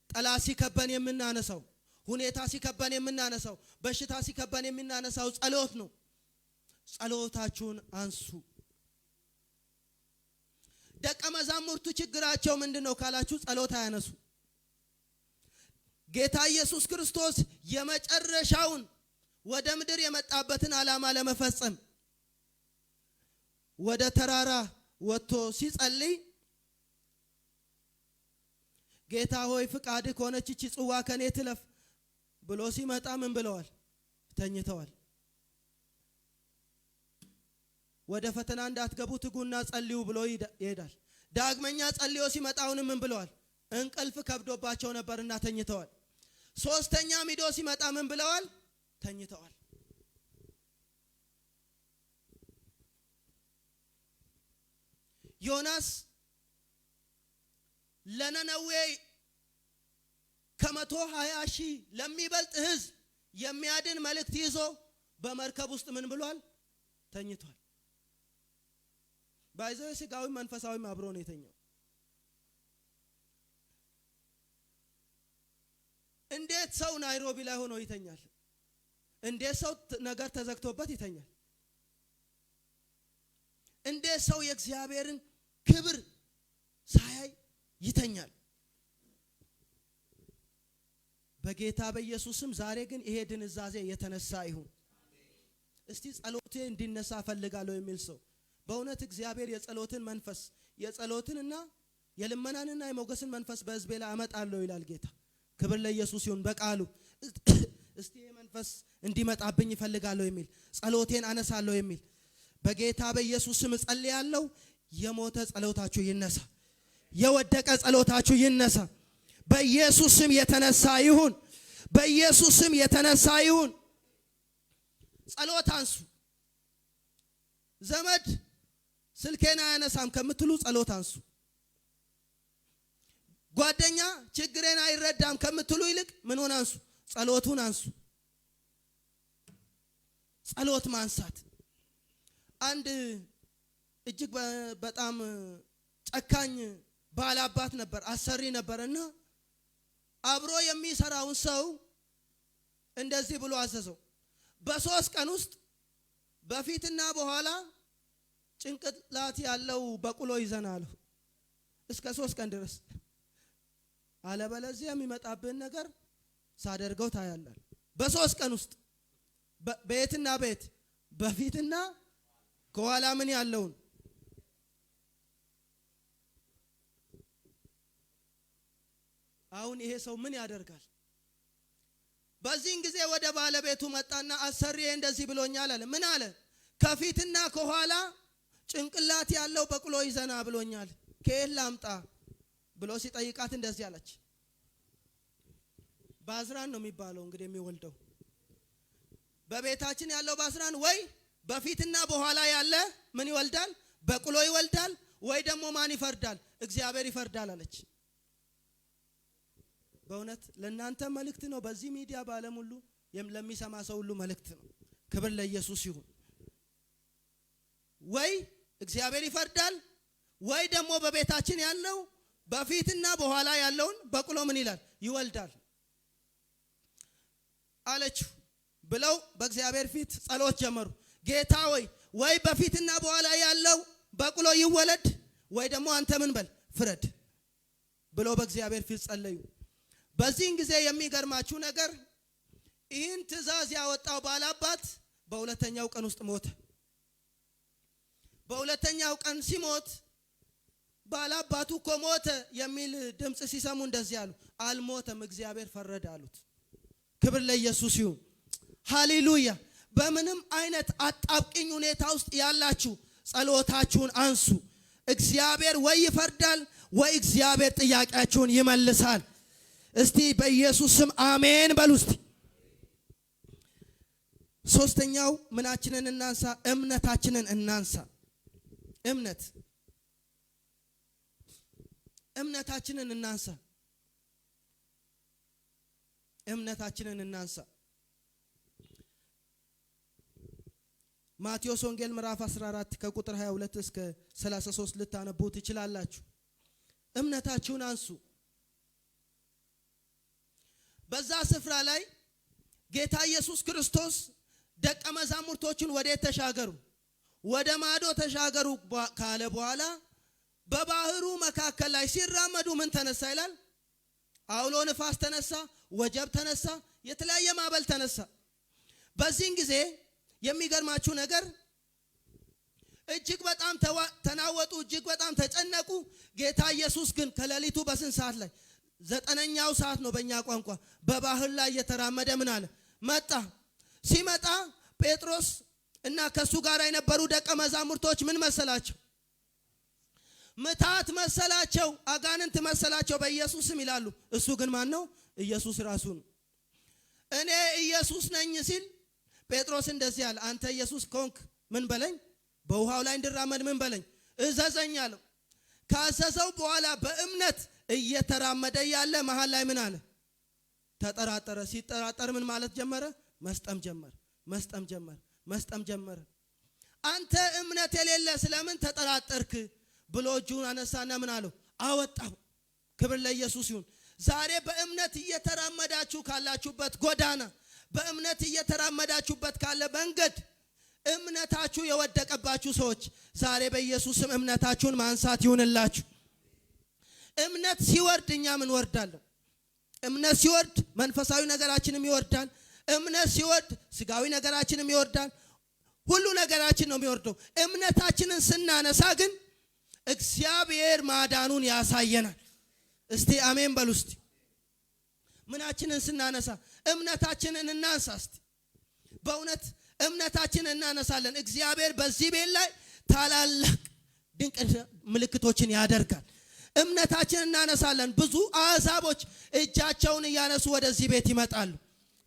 ጠላት ሲከበን የምናነሳው፣ ሁኔታ ሲከበን የምናነሳው፣ በሽታ ሲከበን የምናነሳው ጸሎት ነው። ጸሎታችሁን አንሱ። ደቀ መዛሙርቱ ችግራቸው ምንድነው ካላችሁ ጸሎት አያነሱ። ጌታ ኢየሱስ ክርስቶስ የመጨረሻውን ወደ ምድር የመጣበትን ዓላማ ለመፈጸም ወደ ተራራ ወጥቶ ሲጸልይ ጌታ ሆይ ፍቃድህ ከሆነች እቺ ጽዋ ከኔ ትለፍ ብሎ ሲመጣ ምን ብለዋል? ተኝተዋል። ወደ ፈተና እንዳትገቡ ትጉና ጸልዩ ብሎ ይሄዳል። ዳግመኛ ጸልዮ ሲመጣውን ምን ብለዋል? እንቅልፍ ከብዶባቸው ነበርና ተኝተዋል። ሶስተኛ ሚዶ ሲመጣ ምን ብለዋል? ተኝተዋል። ዮናስ ለነነዌ ከ120,000 ለሚበልጥ ህዝብ የሚያድን መልእክት ይዞ በመርከብ ውስጥ ምን ብሏል? ተኝቷል። ባይዘው ስጋዊ መንፈሳዊ አብሮ ነው የተኛው። እንዴት ሰው ናይሮቢ ላይ ሆኖ ይተኛል? እንዴት ሰው ነገር ተዘግቶበት ይተኛል? እንዴት ሰው የእግዚአብሔርን ክብር ሳያይ ይተኛል? በጌታ በኢየሱስም ዛሬ ግን ይሄ ድንዛዜ የተነሳ ይሁን። እስቲ ጸሎቴ እንዲነሳ ፈልጋለሁ የሚል ሰው በእውነት እግዚአብሔር የጸሎትን መንፈስ የጸሎትንና የልመናንና የሞገስን መንፈስ በሕዝቤ ላይ አመጣለሁ ይላል ጌታ። ክብር ለኢየሱስ ይሁን። በቃሉ እስቲ ይሄ መንፈስ እንዲመጣብኝ ይፈልጋለሁ የሚል ጸሎቴን አነሳለሁ የሚል በጌታ በኢየሱስ ስም ጸልያለሁ። የሞተ ጸሎታችሁ ይነሳ። የወደቀ ጸሎታችሁ ይነሳ። በኢየሱስ ስም የተነሳ ይሁን። በኢየሱስ ስም የተነሳ ይሁን። ጸሎት አንሱ። ዘመድ ስልኬን አያነሳም ከምትሉ ጸሎት አንሱ። ጓደኛ ችግሬን አይረዳም ከምትሉ ይልቅ ምን ሆነ አንሱ? ጸሎቱን አንሱ። ጸሎት ማንሳት። አንድ እጅግ በጣም ጨካኝ ባላባት ነበር፣ አሰሪ ነበርና አብሮ የሚሰራውን ሰው እንደዚህ ብሎ አዘዘው። በ3 ቀን ውስጥ በፊትና በኋላ ጭንቅላት ያለው በቅሎ ይዘናል እስከ 3 ቀን ድረስ፣ አለበለዚያ የሚመጣብን ነገር ሳደርገው ታያለን። በ3 ቀን ውስጥ በየትና በየት በፊትና ከኋላ ምን ያለውን አሁን ይሄ ሰው ምን ያደርጋል? በዚህን ጊዜ ወደ ባለቤቱ መጣና አሰሪዬ እንደዚህ ብሎኛል አለ። ምን አለ? ከፊትና ከኋላ ጭንቅላት ያለው በቅሎ ይዘና ብሎኛል፣ ከየት ላምጣ ብሎ ሲጠይቃት እንደዚህ አለች። ባዝራን ነው የሚባለው እንግዲህ የሚወልደው በቤታችን ያለው ባዝራን ወይ በፊትና በኋላ ያለ ምን ይወልዳል? በቅሎ ይወልዳል። ወይ ደግሞ ማን ይፈርዳል? እግዚአብሔር ይፈርዳል አለች። በእውነት ለእናንተ መልእክት ነው። በዚህ ሚዲያ ባለም ሁሉ ለሚሰማ ሰው ሁሉ መልእክት ነው። ክብር ለኢየሱስ ይሁን። ወይ እግዚአብሔር ይፈርዳል፣ ወይ ደግሞ በቤታችን ያለው በፊትና በኋላ ያለውን በቅሎ ምን ይላል? ይወልዳል አለችው ብለው በእግዚአብሔር ፊት ጸሎት ጀመሩ። ጌታ ወይ በፊትና በኋላ ያለው በቅሎ ይወለድ፣ ወይ ደግሞ አንተ ምን በል ፍረድ ብለው በእግዚአብሔር ፊት ጸለዩ። በዚህን ጊዜ የሚገርማችሁ ነገር ይህን ትእዛዝ ያወጣው ባላባት በሁለተኛው ቀን ውስጥ ሞተ። በሁለተኛው ቀን ሲሞት ባላባቱ እኮ ሞተ የሚል ድምጽ ሲሰሙ እንደዚህ አሉ፣ አልሞተም እግዚአብሔር ፈረደ አሉት። ክብር ለኢየሱስ ይሁን። ሃሌሉያ። በምንም አይነት አጣብቂኝ ሁኔታ ውስጥ ያላችሁ ጸሎታችሁን አንሱ። እግዚአብሔር ወይ ይፈርዳል ወይ እግዚአብሔር ጥያቄያችሁን ይመልሳል። እስቲ በኢየሱስ ስም አሜን በሉ። እስቲ ሶስተኛው ምናችንን እናንሳ? እምነታችንን እናንሳ። እምነታችንን እናንሳ። እምነታችንን እናንሳ። ማቴዎስ ወንጌል ምዕራፍ 14 ከቁጥር 22 እስከ 33 ልታነቡ ትችላላችሁ። እምነታችሁን አንሱ። በዛ ስፍራ ላይ ጌታ ኢየሱስ ክርስቶስ ደቀ መዛሙርቶቹን ወዴት ተሻገሩ? ወደ ማዶ ተሻገሩ ካለ በኋላ በባህሩ መካከል ላይ ሲራመዱ ምን ተነሳ ይላል? አውሎ ንፋስ ተነሳ፣ ወጀብ ተነሳ፣ የተለያየ ማዕበል ተነሳ። በዚህን ጊዜ የሚገርማችሁ ነገር እጅግ በጣም ተናወጡ፣ እጅግ በጣም ተጨነቁ። ጌታ ኢየሱስ ግን ከሌሊቱ በስንት ሰዓት ላይ? 9ኛው ሰዓት ነው በእኛ ቋንቋ። በባህር ላይ እየተራመደ ምን አለ? መጣ። ሲመጣ ጴጥሮስ እና ከሱ ጋር የነበሩ ደቀ መዛሙርቶች ምን መሰላቸው? ምታት መሰላቸው፣ አጋንንት መሰላቸው። በኢየሱስም ይላሉ። እሱ ግን ማን ነው? ኢየሱስ ራሱ ነው። እኔ ኢየሱስ ነኝ ሲል ጴጥሮስ እንደዚህ አለ፣ አንተ ኢየሱስ ከሆንክ ምን በለኝ፣ በውሃው ላይ እንድራመድ ምን በለኝ፣ እዘዘኝ አለው። ካዘዘው በኋላ በእምነት እየተራመደ ያለ መሃል ላይ ምን አለ? ተጠራጠረ። ሲጠራጠር ምን ማለት ጀመረ? መስጠም ጀመረ። አንተ እምነት የሌለ ስለምን ተጠራጠርክ ብሎ እጁን አነሳና ምን አለው? አወጣው። ክብር ለኢየሱስ ይሁን። ዛሬ በእምነት እየተራመዳችሁ ካላችሁበት ጎዳና፣ በእምነት እየተራመዳችሁበት ካለ መንገድ እምነታችሁ የወደቀባችሁ ሰዎች ዛሬ በኢየሱስም እምነታችሁን ማንሳት ይሁንላችሁ። እምነት ሲወርድ እኛም እንወርዳለን። እምነት ሲወርድ መንፈሳዊ ነገራችንም ይወርዳል። እምነት ሲወርድ ስጋዊ ነገራችንም ይወርዳል። ሁሉ ነገራችን ነው የሚወርደው። እምነታችንን ስናነሳ ግን እግዚአብሔር ማዳኑን ያሳየናል። እስቲ አሜን በሉ። እስቲ ምናችንን ስናነሳ እምነታችንን እናንሳ። እስቲ በእውነት እምነታችንን እናነሳለን። እግዚአብሔር በዚህ ቤት ላይ ታላላቅ ድንቅ ምልክቶችን ያደርጋል። እምነታችንን እናነሳለን። ብዙ አሕዛቦች እጃቸውን እያነሱ ወደዚህ ቤት ይመጣሉ።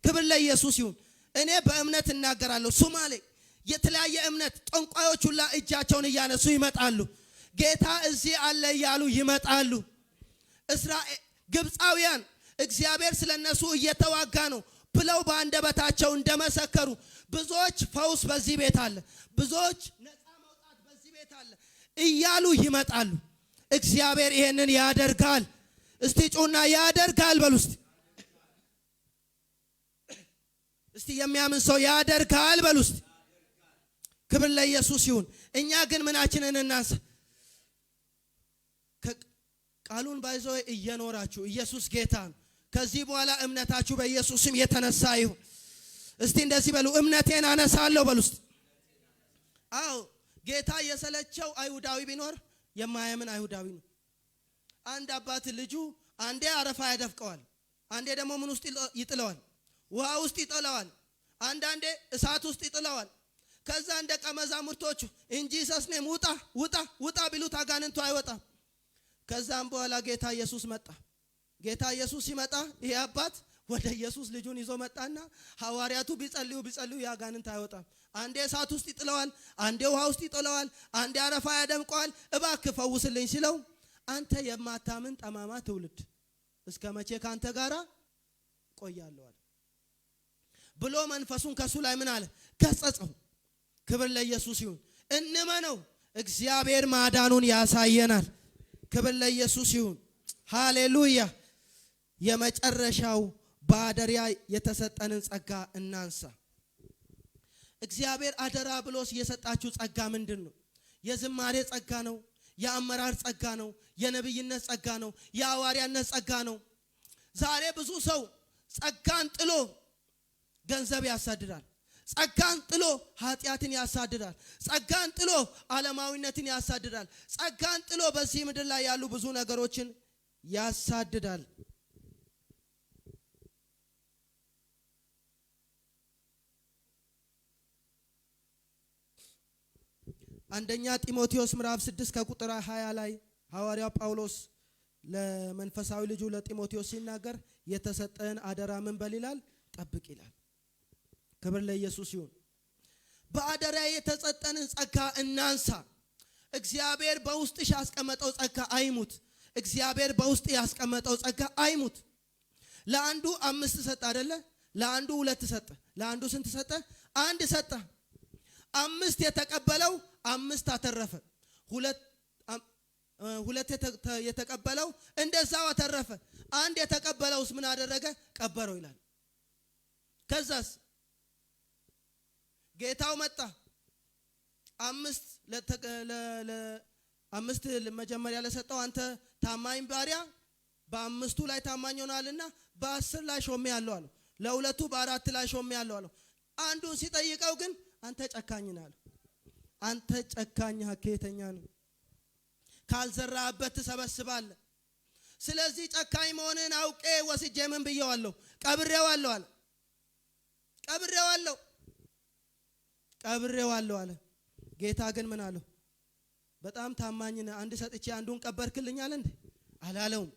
ክብር ለኢየሱስ ይሁን። እኔ በእምነት እናገራለሁ። ሶማሌ የተለያየ እምነት ጠንቋዮች ሁላ እጃቸውን እያነሱ ይመጣሉ። ጌታ እዚህ አለ እያሉ ይመጣሉ። ግብፃውያን እግዚአብሔር ስለነሱ እየተዋጋ ነው ብለው በአንደበታቸው እንደመሰከሩ ብዙዎች ፈውስ በዚህ ቤት አለ፣ ብዙዎች ነፃ መውጣት በዚህ ቤት አለ እያሉ ይመጣሉ። እግዚአብሔር ይሄንን ያደርጋል። እስቲ ጩና ያደርጋል በሉ እስቲ። እስቲ የሚያምን ሰው ያደርጋል በሉ እስቲ። ክብር ለኢየሱስ ይሁን። እኛ ግን ምናችንን እናንሳ? ቃሉን ባይዞ እየኖራችሁ ኢየሱስ ጌታ ነው። ከዚህ በኋላ እምነታችሁ በኢየሱስም የተነሳ ይሁን። እስቲ እንደዚህ በሉ፣ እምነቴን አነሳለሁ በሉ እስቲ። አዎ ጌታ የሰለቸው አይሁዳዊ ቢኖር የማያምን አይሁዳዊ ነው። አንድ አባት ልጁ አንዴ አረፋ ያደፍቀዋል፣ አንዴ ደግሞ ምን ውስጥ ይጥለዋል? ውሃ ውስጥ ይጥለዋል፣ አንዳንዴ እሳት ውስጥ ይጥለዋል። ከዛ እንደ መዛሙርቶቹ እንጂ ኢየሱስኔም ውጣ ውጣ ውጣ ቢሉት አጋንንቱ አይወጣም። ከዛም በኋላ ጌታ ኢየሱስ መጣ። ጌታ ኢየሱስ ሲመጣ ይሄ አባት ወደ ኢየሱስ ልጁን ይዞ መጣና ሐዋርያቱ ቢጸልዩ ያጋንንት አይወጣም። አንዴ እሳት ውስጥ ይጥለዋል፣ አንዴ ውሃ ውስጥ ይጥለዋል፣ አንዴ አረፋ ያደምቀዋል። እባክህ ፈውስልኝ ሲለው አንተ የማታምን ጠማማ ትውልድ እስከ መቼ ካንተ ጋራ ቆያለሁ አለ ብሎ መንፈሱን ከሱ ላይ ምን አለ? ገሰጸው። ክብር ለኢየሱስ ይሁን። እንመነው፣ እግዚአብሔር ማዳኑን ያሳየናል። ክብር ለኢየሱስ ይሁን። ሃሌሉያ። የመጨረሻው በአደራ የተሰጠንን ጸጋ እናንሳ። እግዚአብሔር አደራ ብሎስ የሰጣችሁ ጸጋ ምንድነው? የዝማሬ ጸጋ ነው፣ የአመራር ጸጋ ነው፣ የነብይነት ጸጋ ነው፣ የሐዋርያነት ጸጋ ነው። ዛሬ ብዙ ሰው ጸጋን ጥሎ ገንዘብ ያሳድዳል። ጸጋን ጥሎ ኃጢአትን ያሳድዳል። ጸጋን ጥሎ ዓለማዊነትን ያሳድዳል። ጸጋን ጥሎ በዚህ ምድር ላይ ያሉ ብዙ ነገሮችን ያሳድዳል። አንደኛ ጢሞቴዎስ ምዕራፍ 6 ከቁጥር 20 ላይ ሐዋርያው ጳውሎስ ለመንፈሳዊ ልጁ ለጢሞቴዎስ ሲናገር የተሰጠን አደራ ምን በል ይላል? ጠብቅ ይላል። ክብር ለኢየሱስ ይሁን። በአደራ የተሰጠንን ጸጋ እናንሳ። እግዚአብሔር በውስጥሽ ያስቀመጠው ጸጋ አይሙት። እግዚአብሔር በውስጥ ያስቀመጠው ጸጋ አይሙት። ለአንዱ 5 ሰጠ አይደለ? ለአንዱ 2 ሰጠ። ለአንዱ ስንት ሰጠ? 1 ሰጠ። 5 የተቀበለው 5 አተረፈ። 2 የተቀበለው እንደዛው አተረፈ። 1 የተቀበለውስ ምን አደረገ? ቀበረው ይላል። ከዛስ ጌታው መጣ። 5 መጀመሪያ ለሰጠው አንተ ታማኝ ባሪያ በ5ቱ ላይ ታማኝ ሆናልና በ10 ላይ ሾሜ ያለው አለው። ለ2ቱ በ4 ላይ ሾሜ ያለው አለው። አንዱን ሲጠይቀው ግን አንተ ጨካኝ ነህ አለው። አንተ ጨካኝ ሀኬተኛ ነው፣ ካልዘራህበት ትሰበስባለህ። ስለዚህ ጨካኝ መሆንን አውቄ ወስጄ ምን ብየዋለሁ? ቀብሬዋለሁ አለ። ቀብሬዋለሁ አለ። ጌታ ግን ምን አለው? በጣም ታማኝ ነህ፣ 1 ሰጥቼ አንዱን ቀበርክልኝ አለ እንዴ? አላለውም።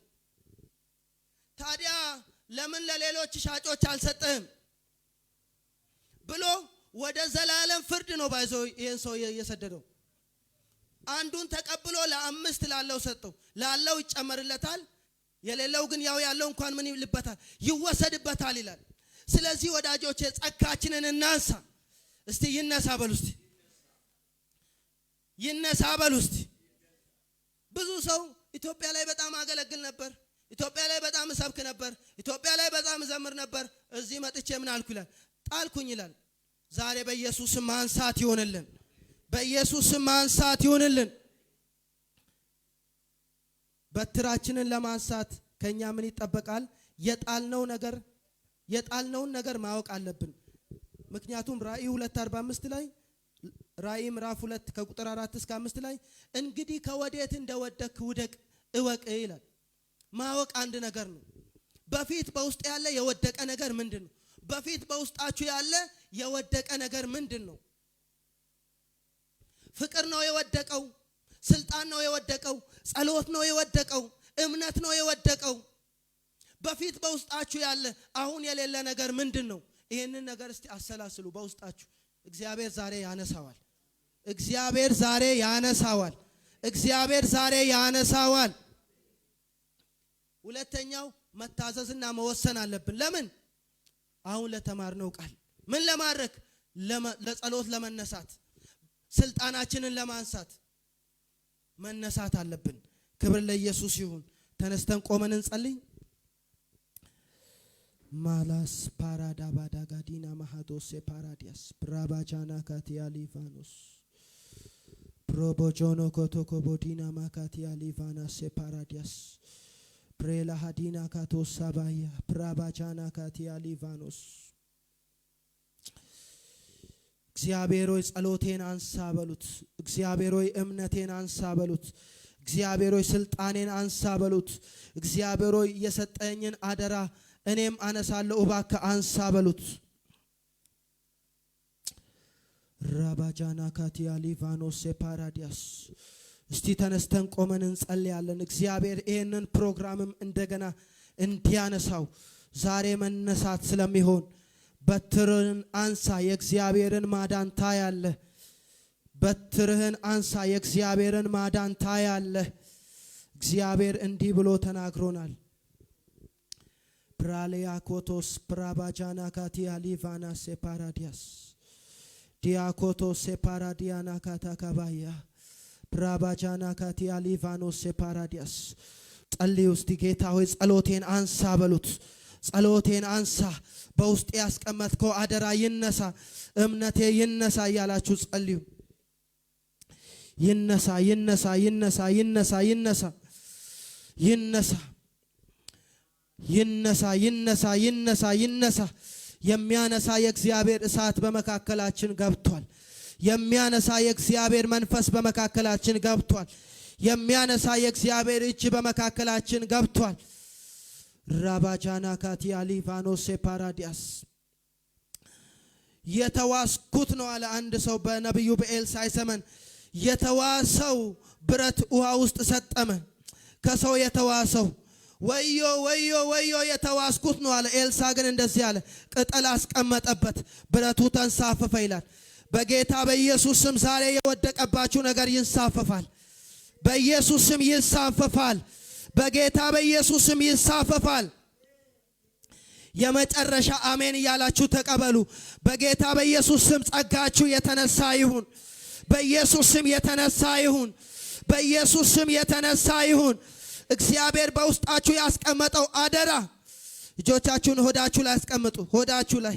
ታዲያ ለምን ለሌሎች ሻጮች አልሰጠህም ብሎ ወደ ዘላለም ፍርድ ነው ባይዞ ይሄን ሰው የሰደደው። አንዱን ተቀብሎ ለ5 ላለው ሰጠው። ላለው ይጨመርለታል፣ የሌለው ግን ያው ያለው እንኳን ምን ይልበታል? ይወሰድበታል ይላል። ስለዚህ ወዳጆቼ ጸጋችንን እናንሳ። እስቲ ይነሳ በሉ እስቲ፣ ይነሳ በሉ እስቲ። ብዙ ሰው ኢትዮጵያ ላይ በጣም አገለግል ነበር፣ ኢትዮጵያ ላይ በጣም እሰብክ ነበር፣ ኢትዮጵያ ላይ በጣም እዘምር ነበር፣ እዚህ መጥቼ ምን አልኩ ይላል? ጣልኩኝ ይላል። ዛሬ በኢየሱስ ማንሳት ይሆንልን፣ በኢየሱስ ማንሳት ይሆንልን። በትራችንን ለማንሳት ከኛ ምን ይጠበቃል? የጣልነውን ነገር ማወቅ አለብን። ምክንያቱም ራእይ 2:45 ላይ ራእይ ምዕራፍ 2 ከቁጥር 4 እስከ 5 ላይ እንግዲህ ከወዴት እንደወደክ ውደቅ እወቅ ይላል። ማወቅ አንድ ነገር ነው። በፊት በውስጥ ያለ የወደቀ ነገር ምንድነው? በፊት በውስጣችሁ ያለ የወደቀ ነገር ምንድነው? ፍቅር ነው የወደቀው? ስልጣን ነው የወደቀው? ጸሎት ነው የወደቀው? እምነት ነው የወደቀው? በፊት በውስጣችሁ ያለ አሁን የሌለ ነገር ምንድነው? ይሄንን ነገር እስቲ አሰላስሉ በውስጣችሁ። እግዚአብሔር ዛሬ ያነሳዋል። እግዚአብሔር ዛሬ ያነሳዋል። እግዚአብሔር ዛሬ ያነሳዋል። ሁለተኛው መታዘዝና መወሰን አለብን። ለምን? አሁን ለተማርነው ቃል ምን ለማድረግ? ለጸሎት ለመነሳት፣ ስልጣናችንን ለማንሳት መነሳት አለብን። ክብር ለኢየሱስ ይሁን። ተነስተን ቆመን እንጸልይ። ማላስ ፓራዳ ባዳጋዲና ማሃዶስ ፓራዲያስ ብራባጃና ካቲያ ሊቫኖስ ፕሮቦጆኖ ኮቶኮ ቦዲና ማካቲያ ሊቫና ሴፓራዲያስ ብሬላ ሃዲና ካቶሳ ባያ ብራባጃና ካቲያ ሊቫኖስ እግዚአብሔር ሆይ ጸሎቴን አንሳ በሉት። እግዚአብሔር ሆይ እምነቴን አንሳ በሉት። እግዚአብሔር ሆይ ስልጣኔን አንሳ በሉት። እግዚአብሔር ሆይ የሰጠኝን አደራ እኔም አነሳለሁ እባክህ አንሳ በሉት። ራባጃና ካቲያ ሊቫኖስ ሴፓራዲያስ እስቲ ተነስተን ቆመን እንጸልያለን። እግዚአብሔር ይሄንን ፕሮግራምም እንደገና እንዲያነሳው ዛሬ መነሳት ስለሚሆን በትርህን አንሳ የእግዚአብሔርን ማዳን ታያለህ። በትርህን አንሳ የእግዚአብሔርን ማዳን ታያለህ። እግዚአብሔር እንዲህ ብሎ ተናግሮናል። ብራሊያኮቶስ ብራባጃና ካቲያ ሊቫና ሴፓራዲያስ ዲያኮቶስ ሴፓራዲያና ካታካባያ ብራባጃና ካቲያ ሊቫኖስ ሴፓራዲያስ ጸልዩ እስቲ። ጌታ ሆይ ጸሎቴን አንሳ በሉት። ጸሎቴን አንሳ፣ በውስጥ ያስቀመጥከው አደራ ይነሳ፣ እምነቴ ይነሳ እያላችሁ ጸልዩ። ይነሳ ይነሳ ይነሳ ይነሳ ይነሳ ይነሳ ይነሳ ይነሳ ይነሳ ይነሳ። የሚያነሳ የእግዚአብሔር እሳት በመካከላችን ገብቷል። የሚያነሳ የእግዚአብሔር መንፈስ በመካከላችን ገብቷል። የሚያነሳ የእግዚአብሔር እጅ በመካከላችን ገብቷል። ራባጃና ካቲያ ሊቫኖስ ሴፓራዲያስ የተዋስኩት ነው አለ አንድ ሰው በነብዩ በኤልሳዕ ዘመን። የተዋሰው ብረት ውሃ ውስጥ ሰጠመ። ከሰው የተዋሰው ወዮ ወዮ ወዮ የተዋስኩት ነው አለ። ኤልሳዕ ግን እንደዚህ አለ፣ ቅጠል አስቀመጠበት፣ ብረቱ ተንሳፈፈ ይላል። በጌታ በኢየሱስ ስም ዛሬ የወደቀባችሁ ነገር ይንሳፈፋል። በኢየሱስ ስም ይንሳፈፋል። በጌታ በኢየሱስ ስም ይንሳፈፋል። የመጨረሻ አሜን እያላችሁ ተቀበሉ። በጌታ በኢየሱስ ስም ጸጋችሁ የተነሳ ይሁን። በኢየሱስ ስም የተነሳ ይሁን። በኢየሱስ ስም የተነሳ ይሁን። እግዚአብሔር በውስጣችሁ ያስቀመጠው አደራ እጆቻችሁን ሆዳችሁ ላይ ያስቀምጡ። ሆዳችሁ ላይ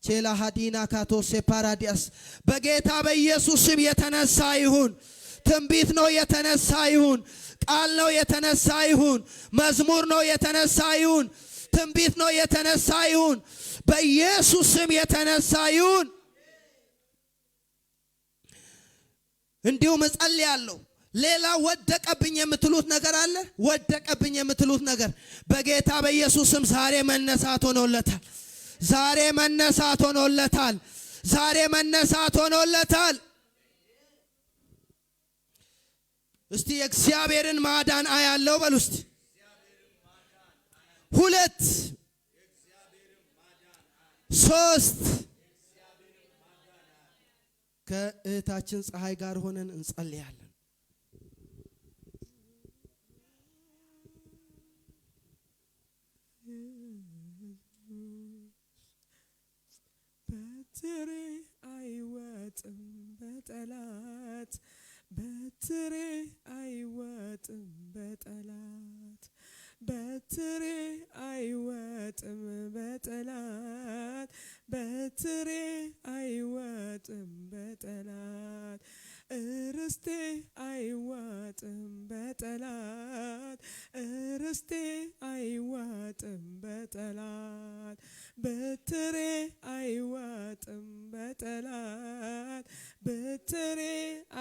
ቼላ ሃዲና ካቶስ ሴፓራዲያስ በጌታ በኢየሱስ ስም የተነሳ ይሁን። ትንቢት ነው የተነሳ ይሁን። ቃል ነው የተነሳ ይሁን። መዝሙር ነው የተነሳ ይሁን። ትንቢት ነው የተነሳ ይሁን። በኢየሱስ ስም የተነሳ ይሁን። እንዲሁም እጸልያለሁ። ሌላ ወደቀብኝ የምትሉት ነገር አለ? ወደቀብኝ የምትሉት ነገር በጌታ በኢየሱስ ስም ዛሬ መነሳት ሆኖለታል። ዛሬ መነሳት ሆኖለታል። ዛሬ መነሳት ሆኖለታል። እስቲ የእግዚአብሔርን ማዳን አያለው በሉ እስቲ። ሁለት ሶስት ከእህታችን ፀሐይ ጋር ሆነን እንጸልያለን። በትሬ አይወጥም በጠላት በትሬ አይወጥም በጠላት በትሬ አይወጥም በጠላት በትሬ አይወጥም በጠላት እርስቴ አይዋጥም በጠላት እርስቴ አይዋጥም በጠላት በትሬ አይዋጥም በጠላት በትሬ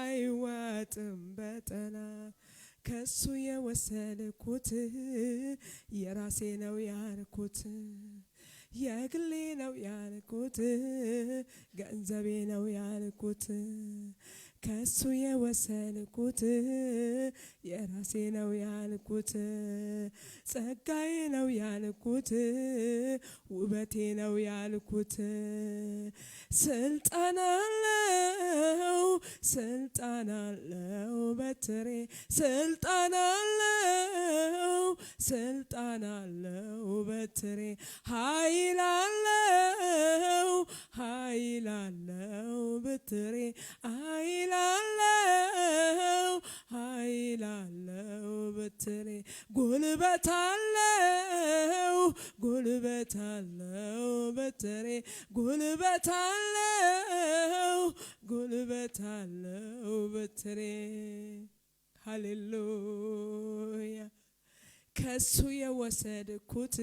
አይዋጥም በጠላት ከሱ የወሰድኩት የራሴ ነው ያልኩት የግሌ ነው ያልኩት ገንዘቤ ነው ያልኩት ከሱ የወሰድኩት የራሴ ነው ያልኩት ጸጋዬ ነው ያልኩት ውበቴ ነው ያልኩት ስልጣን አለው በትሬ ስልጣን አለው በትሬ ኃይል አለው በትሬ ኃይል አለው በትሬ ጉልበት አለው ጉልበት አለው በትሬ ጉልበት አለው ጉልበት አለው በትሬ ሃሌሉያ ከሱ የወሰድኩት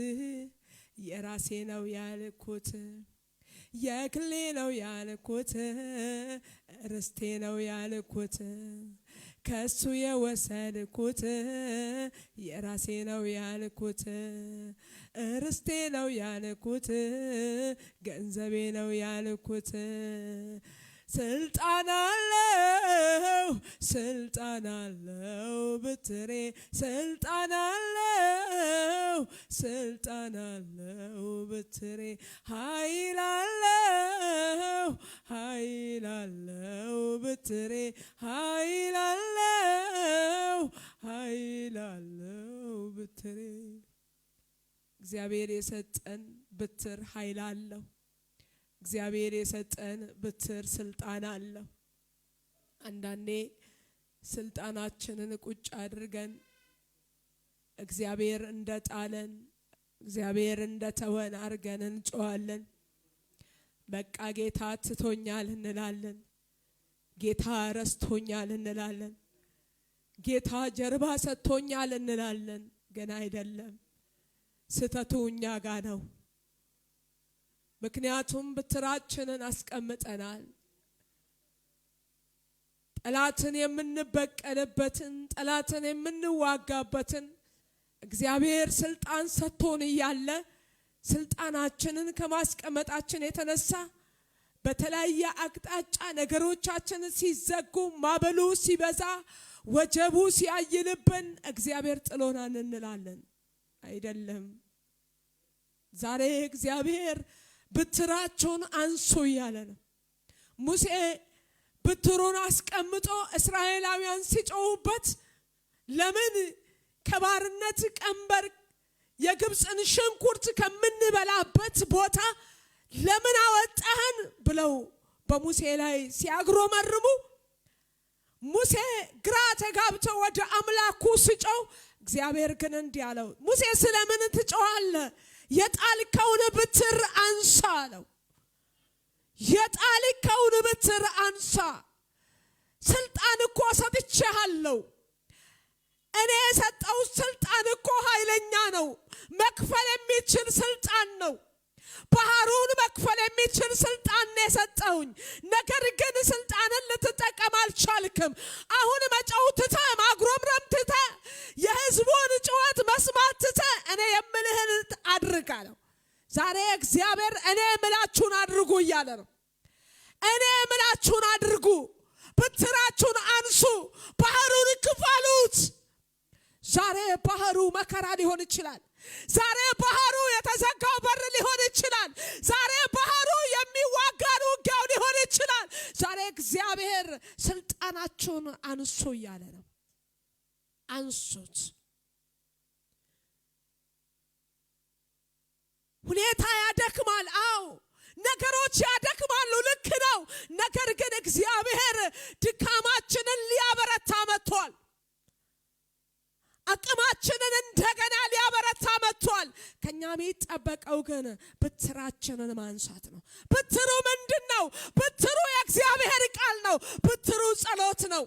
የራሴ ነው ያልኩት የግሌ ነው ያልኩት ርስቴ ነው ያልኩት ከሱ የወሰድኩት የራሴ ነው ያልኩት ርስቴ ነው ያልኩት ገንዘቤ ነው ያልኩት ስልጣን አለው በትሬ ስልጣን አለው በትሬ ኃይል አለው በትሬ ኃይል አለው በትሬ እግዚአብሔር የሰጠን በትር ኃይል አለው እግዚአብሔር የሰጠን በትር ስልጣን አለው አንዳንዴ ስልጣናችንን ቁጭ አድርገን እግዚአብሔር እንደጣለን እግዚአብሔር እንደተወን አርገን እንጮሃለን በቃ ጌታ ትቶኛል እንላለን ጌታ ረስቶኛል እንላለን ጌታ ጀርባ ሰጥቶኛል እንላለን ገና አይደለም ስተቱ እኛ ጋር ነው ምክንያቱም በትራችንን አስቀምጠናል ጠላትን የምንበቀልበትን ጠላትን የምንዋጋበትን እግዚአብሔር ስልጣን ሰጥቶን እያለ ስልጣናችንን ከማስቀመጣችን የተነሳ በተለያየ አቅጣጫ ነገሮቻችን ሲዘጉ ማበሉ ሲበዛ ወጀቡ ሲያይልብን እግዚአብሔር ጥሎናል እንላለን አይደለም ዛሬ እግዚአብሔር በትራቸውን አንሱ እያለ ነው ሙሴ በትሩን አስቀምጦ እስራኤላውያን ሲጮሁበት ለምን ከባርነት ቀንበር የግብፅን ሽንኩርት ከምንበላበት ቦታ ለምን አወጣህን ብለው በሙሴ ላይ ሲያግሮመርሙ ሙሴ ግራ ተጋብቶ ወደ አምላኩ ሲጮህ እግዚአብሔር ግን እንዲህ አለው ሙሴ ስለምን ትጮሃለህ የጣልከውን በትር አንሳ አለው የጣልከውን በትር አንሳ ስልጣን እኮ ሰጥቼሃለሁ እኔ የሰጠው ስልጣን እኮ ኃይለኛ ነው መክፈል የሚችል ስልጣን ነው ባህሩን መክፈል የሚችል ስልጣን ነው የሰጠውኝ ነገር ግን ስልጣንን ልትጠቀም አልቻልክም አሁን መጫው ትተህ ማግሮምረም ትተህ የህዝቡን ጩኸት መስማት ትተህ እኔ የምልህን አድርግ አለው ዛሬ እግዚአብሔር እኔ የምላችሁን አድርጉ እያለ ነው እኔ የምላችሁን አድርጉ በትራችሁን አንሱ ባህሩን ክፈሉት ዛሬ ባህሩ መከራ ሊሆን ይችላል ዛሬ ባህሩ የተዘጋው በር ሊሆን ይችላል ዛሬ ባህሩ የሚዋጋው ውጊያው ሊሆን ይችላል ዛሬ እግዚአብሔር ስልጣናችሁን አንሱ እያለ ነው አንሱት ሁኔታ ያደክማል አው ነገሮች ያደክማሉ ልክ ነው ነገር ግን እግዚአብሔር ድካማችንን ሊያበረታ መጥቷል አቅማችንን እንደገና ሊያበረታ መጥቷል ከኛ የሚጠበቀው ግን በትራችንን ማንሳት ነው በትሩ ምንድነው በትሩ የእግዚአብሔር ቃል ነው በትሩ ጸሎት ነው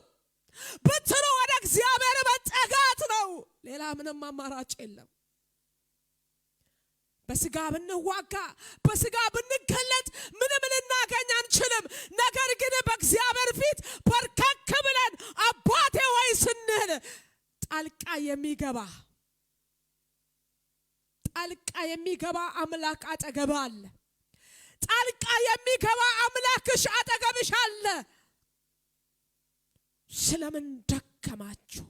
በትሩ ወደ እግዚአብሔር መጠጋት ነው ሌላ ምንም አማራጭ የለም በስጋ ብንዋጋ በስጋ ብንገለጥ ምንም ልናገኝ አንችልም ነገር ግን በእግዚአብሔር ፊት በርከክ ብለን አባቴ ወይ ስንል ጣልቃ የሚገባ አምላክ አጠገብ አለ ጣልቃ የሚገባ አምላክሽ አጠገብሽ አለ ስለምን ደከማችሁ